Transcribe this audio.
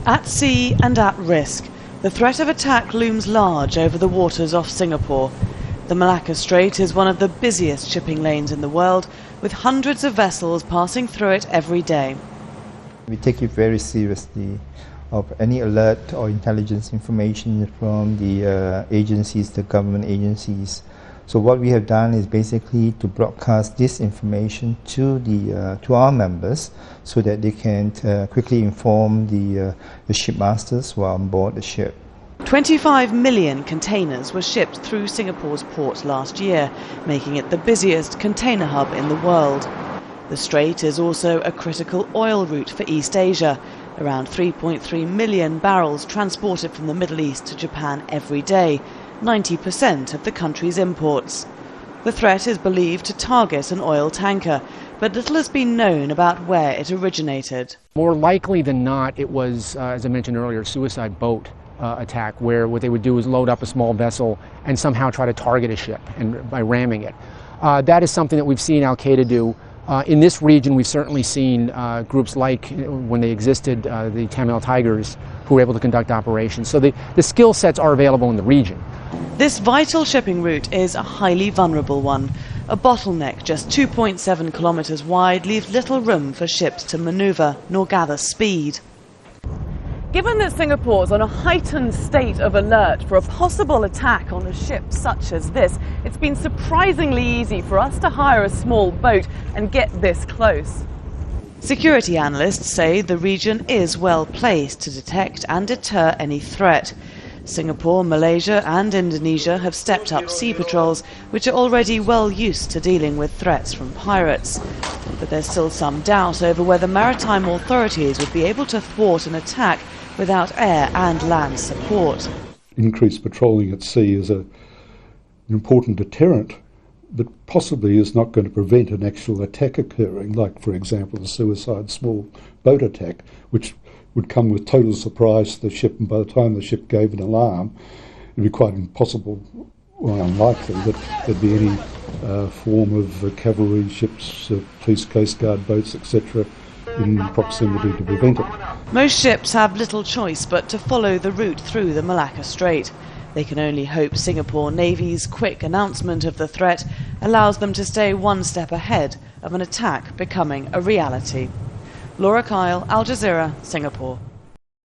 At sea and at risk, the threat of attack looms large over the waters off Singapore. The Malacca Strait is one of the busiest shipping lanes in the world, with hundreds of vessels passing through it every day. We take it very seriously of any alert or intelligence information from the agencies, the government agencies. So what we have done is basically to broadcast this information to our members so that they can quickly inform the shipmasters who are on board the ship. 25 million containers were shipped through Singapore's port last year, making it the busiest container hub in the world. The strait is also a critical oil route for East Asia. Around 3.3 million barrels transported from the Middle East to Japan every day, 90% of the country's imports. The threat is believed to target an oil tanker, but little has been known about where it originated. More likely than not, it was, as I mentioned earlier, a suicide boat attack, where what they would do is load up a small vessel and somehow try to target a ship and by ramming it. That is something that we've seen Al-Qaeda do. In this region, we've certainly seen groups like, when they existed, the Tamil Tigers, who were able to conduct operations. So the skill sets are available in the region. This vital shipping route is a highly vulnerable one. A bottleneck just 2.7 kilometres wide leaves little room for ships to manoeuvre nor gather speed. Given that Singapore's on a heightened state of alert for a possible attack on a ship such as this, it's been surprisingly easy for us to hire a small boat and get this close. Security analysts say the region is well placed to detect and deter any threat. Singapore, Malaysia and Indonesia have stepped up sea patrols, which are already well used to dealing with threats from pirates. But there's still some doubt over whether maritime authorities would be able to thwart an attack without air and land support. Increased patrolling at sea is an important deterrent, but possibly is not going to prevent an actual attack occurring, like, for example, a suicide small boat attack, which would come with total surprise to the ship, and by the time the ship gave an alarm, it would be quite impossible or unlikely that there'd be any form of cavalry ships, police, coast guard boats, etc., in proximity to prevent it. Most ships have little choice but to follow the route through the Malacca Strait. They can only hope Singapore Navy's quick announcement of the threat allows them to stay one step ahead of an attack becoming a reality. Laura Kyle, Al Jazeera, Singapore.